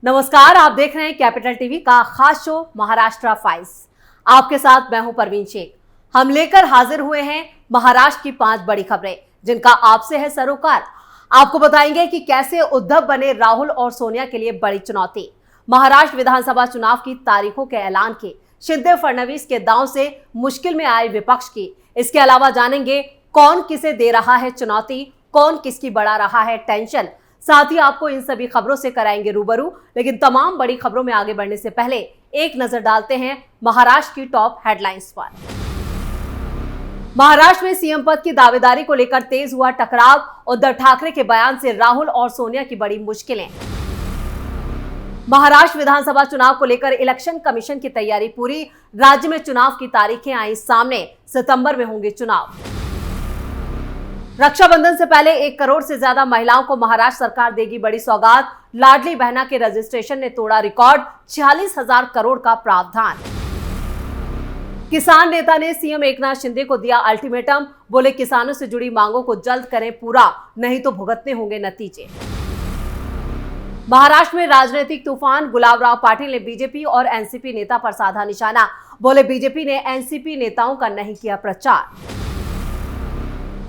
नमस्कार, आप देख रहे हैं कैपिटल टीवी का खास शो महाराष्ट्र फाइल्स। आपके साथ मैं हूं परवीन शेख। हम लेकर हाजिर हुए हैं महाराष्ट्र की 5 बड़ी खबरें जिनका आपसे है सरोकार। आपको बताएंगे कि कैसे उद्धव बने राहुल और सोनिया के लिए बड़ी चुनौती। महाराष्ट्र विधानसभा चुनाव की तारीखों के ऐलान की, शिंदे फडणवीस के दांव से मुश्किल में आए विपक्ष की। इसके अलावा जानेंगे कौन किसे दे रहा है चुनौती, कौन किसकी बढ़ा रहा है टेंशन। साथ ही आपको इन सभी खबरों से कराएंगे रूबरू। लेकिन तमाम बड़ी खबरों में आगे बढ़ने से पहले एक नजर डालते हैं महाराष्ट्र की टॉप हेडलाइंस पर। महाराष्ट्र में सीएम पद की दावेदारी को लेकर तेज हुआ टकराव। उद्धव ठाकरे के बयान से राहुल और सोनिया की बड़ी मुश्किलें। महाराष्ट्र विधानसभा चुनाव को लेकर इलेक्शन कमीशन की तैयारी पूरी। राज्य में चुनाव की तारीखें आई सामने, सितंबर में होंगे चुनाव। रक्षाबंधन से पहले 1 करोड़ से ज्यादा महिलाओं को महाराष्ट्र सरकार देगी बड़ी सौगात। लाडली बहना के रजिस्ट्रेशन ने तोड़ा रिकॉर्ड, 46,000 करोड़ का प्रावधान। किसान नेता ने सीएम एकनाथ शिंदे को दिया अल्टीमेटम, बोले किसानों से जुड़ी मांगों को जल्द करें पूरा, नहीं तो भुगतने होंगे नतीजे। महाराष्ट्र में राजनीतिक तूफान। गुलाबराव पाटिल ने बीजेपी और एनसीपी नेता पर साधा निशाना, बोले बीजेपी ने एनसीपी नेताओं का नहीं किया प्रचार।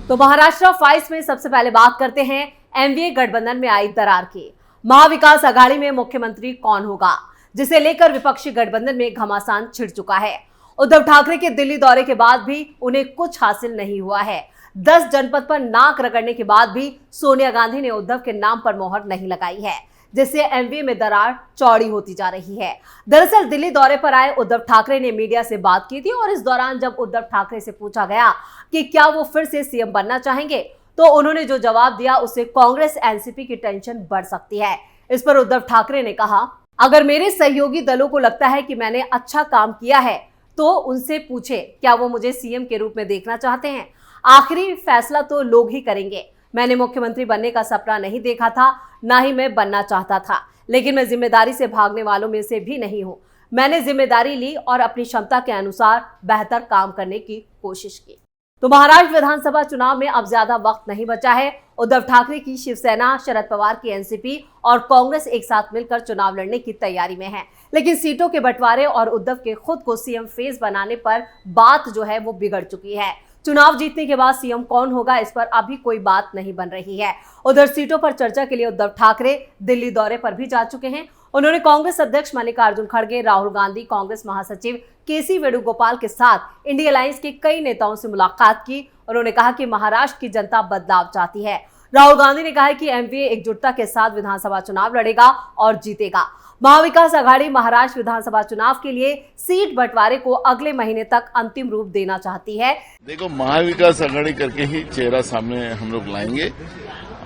तो महाराष्ट्र फाइल्स में सबसे पहले बात करते हैं एनडीए गठबंधन में आई दरार की। महाविकास आघाड़ी में मुख्यमंत्री कौन होगा, जिसे लेकर विपक्षी गठबंधन में घमासान छिड़ चुका है। उद्धव ठाकरे के दिल्ली दौरे के बाद भी उन्हें कुछ हासिल नहीं हुआ है। 10 जनपद पर नाक रगड़ने के बाद भी सोनिया गांधी ने उद्धव के नाम पर मोहर नहीं लगाई है, जिससे एमवीए में दरार चौड़ी होती जा रही है। दरअसल दिल्ली दौरे पर आए उद्धव ठाकरे ने मीडिया से बात की थी और इस दौरान जब उद्धव ठाकरे से पूछा गया कि क्या वो फिर से सीएम बनना चाहेंगे, तो उन्होंने जो जवाब दिया उससे कांग्रेस एनसीपी की टेंशन बढ़ सकती है। इस पर उद्धव ठाकरे ने कहा, अगर मेरे सहयोगी दलों को लगता है कि मैंने अच्छा काम किया है तो उनसे पूछे क्या वो मुझे सीएम के रूप में देखना चाहते हैं। आखिरी फैसला तो लोग ही करेंगे। मैंने मुख्यमंत्री बनने का सपना नहीं देखा था, ना ही मैं बनना चाहता था, लेकिन मैं जिम्मेदारी से भागने वालों में से भी नहीं हूं। मैंने जिम्मेदारी ली और अपनी क्षमता के अनुसार बेहतर काम करने की कोशिश की। तो महाराष्ट्र विधानसभा चुनाव में अब ज्यादा वक्त नहीं बचा है। उद्धव ठाकरे की शिवसेना, शरद पवार की एनसीपी और कांग्रेस एक साथ मिलकर चुनाव लड़ने की तैयारी में है। लेकिन सीटों के बंटवारे और उद्धव के खुद को सीएम फेस बनाने पर बात जो है वो बिगड़ चुकी है। चुनाव जीतने के बाद सीएम कौन होगा, इस पर अभी कोई बात नहीं बन रही है। उधर सीटों पर चर्चा के लिए उद्धव ठाकरे दिल्ली दौरे पर भी जा चुके हैं। उन्होंने कांग्रेस अध्यक्ष मल्लिकार्जुन खड़गे, राहुल गांधी, कांग्रेस महासचिव केसी वेणुगोपाल के साथ इंडिया अलायंस के कई नेताओं से मुलाकात की। उन्होंने कहा कि महाराष्ट्र की जनता बदलाव चाहती है। राहुल गांधी ने कहा है कि एमवीए एकजुटता के साथ विधानसभा चुनाव लड़ेगा और जीतेगा। महाविकास आघाड़ी महाराष्ट्र विधानसभा चुनाव के लिए सीट बंटवारे को अगले महीने तक अंतिम रूप देना चाहती है। देखो, महाविकास आघाड़ी करके ही चेहरा सामने हम लोग लाएंगे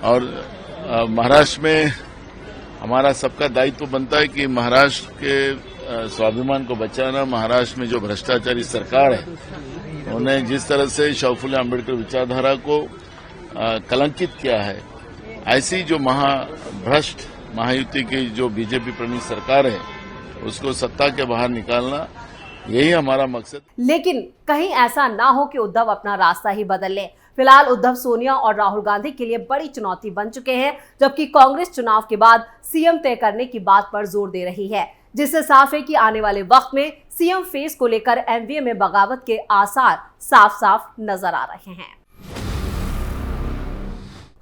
और महाराष्ट्र में हमारा सबका दायित्व बनता है कि महाराष्ट्र के स्वाभिमान को बचाना। महाराष्ट्र में जो भ्रष्टाचारी सरकार है, उन्हें जिस तरह से शाहू फुले अम्बेडकर विचारधारा को कलंकित किया है, ऐसी जो महाभ्रष्ट महायुति की जो बीजेपी प्रणीत सरकार है, उसको सत्ता के बाहर निकालना, यही हमारा मकसद। लेकिन कहीं ऐसा ना हो कि उद्धव अपना रास्ता ही बदल ले। फिलहाल उद्धव सोनिया और राहुल गांधी के लिए बड़ी चुनौती बन चुके हैं, जबकि कांग्रेस चुनाव के बाद सीएम तय करने की बात पर जोर दे रही है, जिससे साफ है कि आने वाले वक्त में सीएम फेस को लेकर एमवीए में बगावत के आसार साफ साफ नजर आ रहे हैं।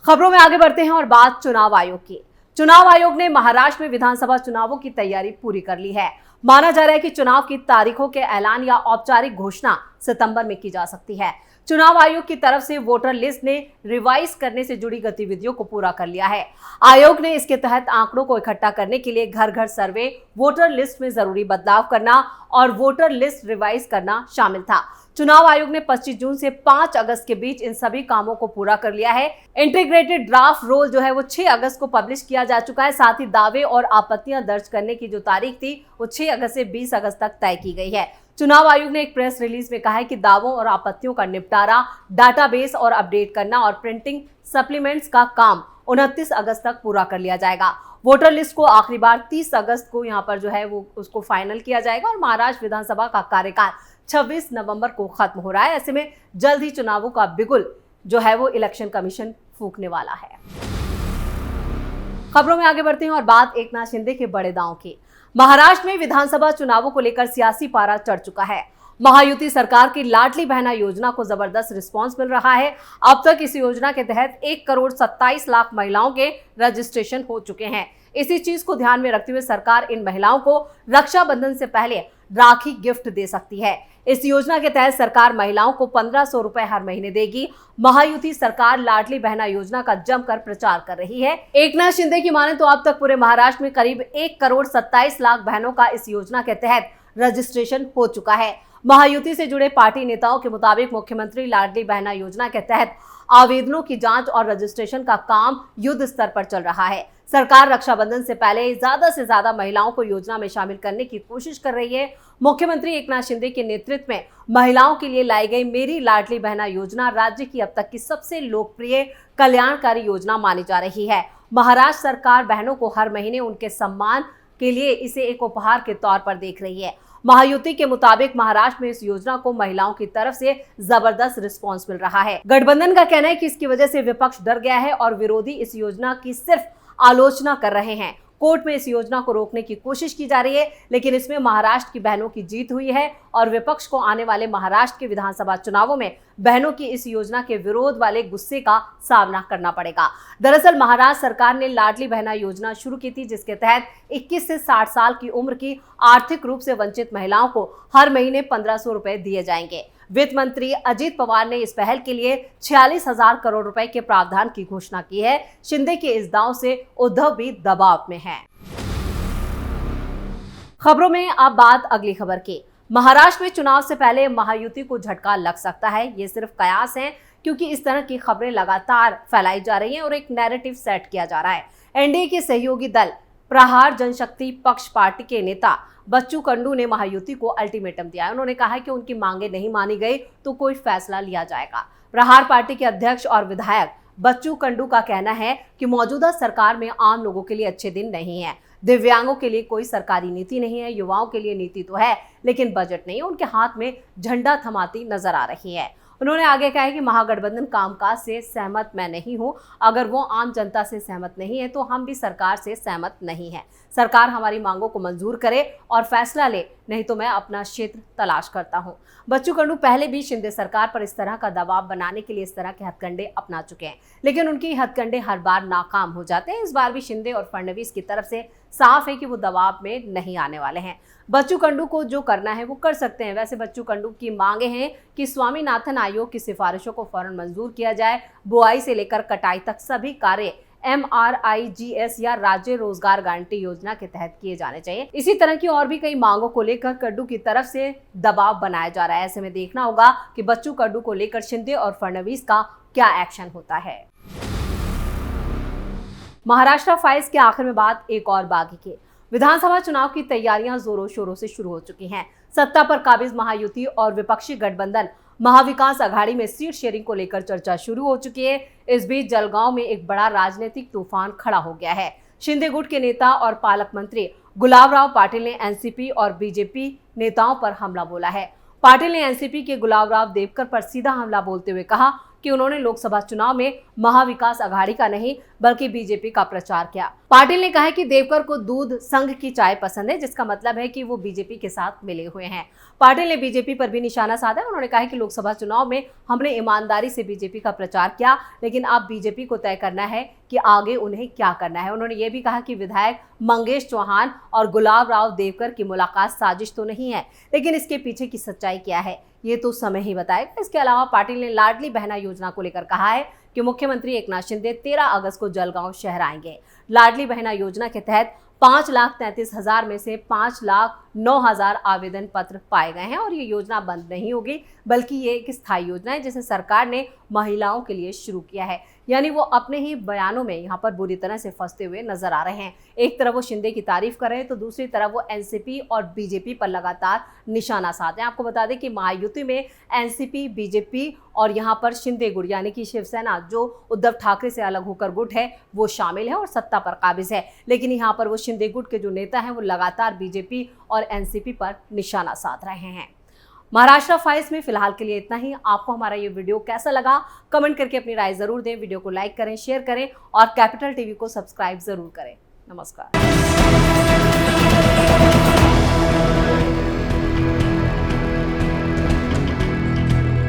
खबरों में आगे बढ़ते हैं और बात चुनाव आयोग की। चुनाव आयोग ने महाराष्ट्र में विधानसभा चुनावों की तैयारी पूरी कर ली है। माना जा रहा है कि चुनाव की तारीखों के ऐलान या औपचारिक घोषणा सितंबर में की जा सकती है। चुनाव आयोग की तरफ से वोटर लिस्ट ने रिवाइज करने से जुड़ी गतिविधियों को पूरा कर लिया है। आयोग ने इसके तहत आंकड़ों को इकट्ठा करने के लिए घर घर सर्वे, वोटर लिस्ट में जरूरी बदलाव करना और वोटर लिस्ट रिवाइज करना शामिल था। चुनाव आयोग ने 25 जून से 5 अगस्त के बीच इन सभी कामों को पूरा कर लिया है। इंटीग्रेटेड ड्राफ्ट रोल जो है वो 6 अगस्त को पब्लिश किया जा चुका है। साथ ही दावे और आपत्तियां दर्ज करने की जो तारीख थी वो 6 अगस्त से 20 अगस्त तक तय की गई है। चुनाव आयोग ने एक प्रेस रिलीज में कहा है कि दावों और आपत्तियों का निपटारा, डाटाबेस और अपडेट करना और प्रिंटिंग सप्लीमेंट्स का काम 29 अगस्त तक पूरा कर लिया जाएगा। वोटर लिस्ट को आखिरी बार 30 अगस्त को यहाँ पर जो है वो उसको फाइनल किया जाएगा और महाराष्ट्र विधानसभा का कार्यकाल 26 नवंबर को खत्म हो रहा है। ऐसे में जल्द ही चुनावों का बिगुल जो है वो इलेक्शन कमीशन फूंकने वाला है। खबरों में आगे बढ़ते हैं और बात एकनाथ शिंदे के बड़े दांव की। महाराष्ट्र में विधानसभा चुनावों को लेकर सियासी पारा चढ़ चुका है। महायुति सरकार की लाडली बहना योजना को जबरदस्त रिस्पांस मिल रहा है। अब तक इस योजना के तहत 1,27,00,000 महिलाओं के रजिस्ट्रेशन हो चुके हैं। इसी चीज को ध्यान में रखते हुए सरकार इन महिलाओं को रक्षाबंधन से पहले राखी गिफ्ट दे सकती है। इस योजना के तहत सरकार महिलाओं को 1,500 रुपए हर महीने देगी। महायुति सरकार लाडली बहना योजना का जमकर प्रचार कर रही है। एकनाथ शिंदे की माने तो अब तक पूरे महाराष्ट्र में करीब 1,27,00,000 बहनों का इस योजना के तहत रजिस्ट्रेशन हो चुका है। महायुति से जुड़े पार्टी नेताओं के मुताबिक मुख्यमंत्री लाडली बहना योजना के तहत आवेदनों की जांच और रजिस्ट्रेशन का काम युद्ध स्तर पर चल रहा है। सरकार रक्षाबंधन से पहले ज्यादा से ज्यादा महिलाओं को योजना में शामिल करने की कोशिश कर रही है। मुख्यमंत्री एकनाथ शिंदे के नेतृत्व में महिलाओं के लिए लाई गई मेरी लाडली बहना योजना राज्य की अब तक की सबसे लोकप्रिय कल्याणकारी योजना मानी जा रही है। महाराष्ट्र सरकार बहनों को हर महीने उनके सम्मान के लिए इसे एक उपहार के तौर पर देख रही है। महायुति के मुताबिक महाराष्ट्र में इस योजना को महिलाओं की तरफ से जबरदस्त रिस्पांस मिल रहा है। गठबंधन का कहना है कि इसकी वजह से विपक्ष डर गया है और विरोधी इस योजना की सिर्फ आलोचना कर रहे हैं। कोर्ट में इस योजना को रोकने की कोशिश की जा रही है, लेकिन इसमें महाराष्ट्र की बहनों की जीत हुई है और विपक्ष को आने वाले महाराष्ट्र के विधानसभा चुनावों में बहनों की इस योजना के विरोध वाले गुस्से का सामना करना पड़ेगा। दरअसल महाराष्ट्र सरकार ने लाडली बहना योजना शुरू की थी, जिसके तहत 21 से 60 साल की उम्र की आर्थिक रूप से वंचित महिलाओं को हर महीने 1,500 रुपए दिए जाएंगे। वित्त मंत्री अजित पवार ने इस पहल के लिए 46,000 करोड़ रुपए के प्रावधान की घोषणा की है। शिंदे के इस दांव से उद्धव भी दबाव में है। खबरों में अब बात अगली खबर की। महाराष्ट्र में चुनाव से पहले महायुति को झटका लग सकता है। ये सिर्फ कयास है, क्योंकि इस तरह की खबरें लगातार फैलाई जा रही हैं और एक नैरेटिव सेट किया जा रहा है। एनडीए के सहयोगी दल प्रहार जनशक्ति पक्ष पार्टी के नेता बच्चू कंडू ने महायुति को अल्टीमेटम दिया है। उन्होंने कहा कि उनकी मांगे नहीं मानी गई तो कोई फैसला लिया जाएगा। प्रहार पार्टी के अध्यक्ष और विधायक बच्चू कंडू का कहना है कि मौजूदा सरकार में आम लोगों के लिए अच्छे दिन नहीं है। दिव्यांगों के लिए कोई सरकारी नीति नहीं है। युवाओं के लिए नीति तो है, लेकिन बजट नहीं। उनके हाथ में झंडा थमाती नजर आ रही है। उन्होंने आगे कहा कि महागठबंधन कामकाज से सहमत मैं नहीं हूं। अगर वो आम जनता से सहमत नहीं है तो हम भी सरकार से सहमत नहीं है। सरकार हमारी मांगों को मंजूर करे और फैसला ले, नहीं तो मैं अपना क्षेत्र तलाश करता हूं। बच्चू कंडू पहले भी शिंदे सरकार पर इस तरह का दबाव बनाने के लिए इस तरह के हथकंडे अपना चुके हैं, लेकिन उनके हथकंडे हर बार नाकाम हो जाते हैं। इस बार भी शिंदे और फडणवीस की तरफ से साफ है कि वो दबाव में नहीं आने वाले हैं। बच्चू कंडू को जो करना है वो कर सकते हैं। वैसे बच्चू कंडू की मांगे हैं कि स्वामीनाथन आयोग की सिफारिशों को फौरन मंजूर किया जाए। बुआई से लेकर कटाई तक सभी कार्य MRIGS या राज्य रोजगार गारंटी योजना के तहत किए जाने चाहिए। इसी तरह की और भी कई मांगों को लेकर कंडू की तरफ से दबाव बनाया जा रहा है। ऐसे में देखना होगा कि बच्चू कंडू को लेकर शिंदे और फडणवीस का क्या एक्शन होता है। महाराष्ट्र फाइल्स के आखिर में बात एक और बागी की। विधानसभा चुनाव की तैयारियां जोरों शोरों से शुरू हो चुकी हैं। सत्ता पर काबिज महायुति और विपक्षी गठबंधन महाविकास अघाड़ी में सीट शेयरिंग को लेकर चर्चा शुरू हो चुकी है। इस बीच जलगांव में एक बड़ा राजनीतिक तूफान खड़ा हो गया है। शिंदे गुट के नेता और पालक मंत्री गुलाबराव पाटिल ने एनसीपी और बीजेपी नेताओं पर हमला बोला है। पाटिल ने एनसीपी के गुलाबराव देवकर पर सीधा हमला बोलते हुए कहा कि उन्होंने लोकसभा चुनाव में महाविकास अघाड़ी का नहीं बल्कि बीजेपी का प्रचार किया। पाटिल ने कहा कि देवकर को दूध संघ की चाय पसंद है, जिसका मतलब है कि वो बीजेपी के साथ मिले हुए हैं। पाटिल ने बीजेपी पर भी निशाना साधा। उन्होंने कहा कि लोकसभा चुनाव में हमने ईमानदारी से बीजेपी का प्रचार किया, लेकिन अब बीजेपी को तय करना है कि आगे उन्हें क्या करना है। उन्होंने ये भी कहा कि विधायक मंगेश चौहान और गुलाबराव देवकर की मुलाकात साजिश तो नहीं है, लेकिन इसके पीछे की सच्चाई क्या है ये तो समय ही बताएगा। इसके अलावा पाटिल ने लाडली बहना योजना को लेकर कहा है कि मुख्यमंत्री एकनाथ शिंदे 13 अगस्त को जलगांव शहर आएंगे। लाडली बहना योजना के तहत 5,33,000 में से 5,09,000 आवेदन पत्र पाए गए हैं और ये योजना बंद नहीं होगी, बल्कि ये एक स्थायी योजना है जिसे सरकार ने महिलाओं के लिए शुरू किया है। यानी वो अपने ही बयानों में यहाँ पर बुरी तरह से फंसते हुए नजर आ रहे हैं। एक तरफ वो शिंदे की तारीफ कर रहे हैं तो दूसरी तरफ वो एनसीपी और बीजेपी पर लगातार निशाना साध रहे हैं। आपको बता दें कि महायुति में एनसीपी, बीजेपी और यहाँ पर शिंदे गुट यानी कि शिवसेना जो उद्धव ठाकरे से अलग होकर गुट है वो शामिल है और सत्ता पर काबिज है। लेकिन यहाँ पर वो शिंदे गुट के जो नेता हैं वो लगातार बीजेपी और एनसीपी पर निशाना साध रहे हैं। महाराष्ट्र फाइल्स में फिलहाल के लिए इतना ही। आपको हमारा ये वीडियो कैसा लगा कमेंट करके अपनी राय जरूर दें। वीडियो को लाइक करें, शेयर करें और कैपिटल टीवी को सब्सक्राइब जरूर करें। नमस्कार।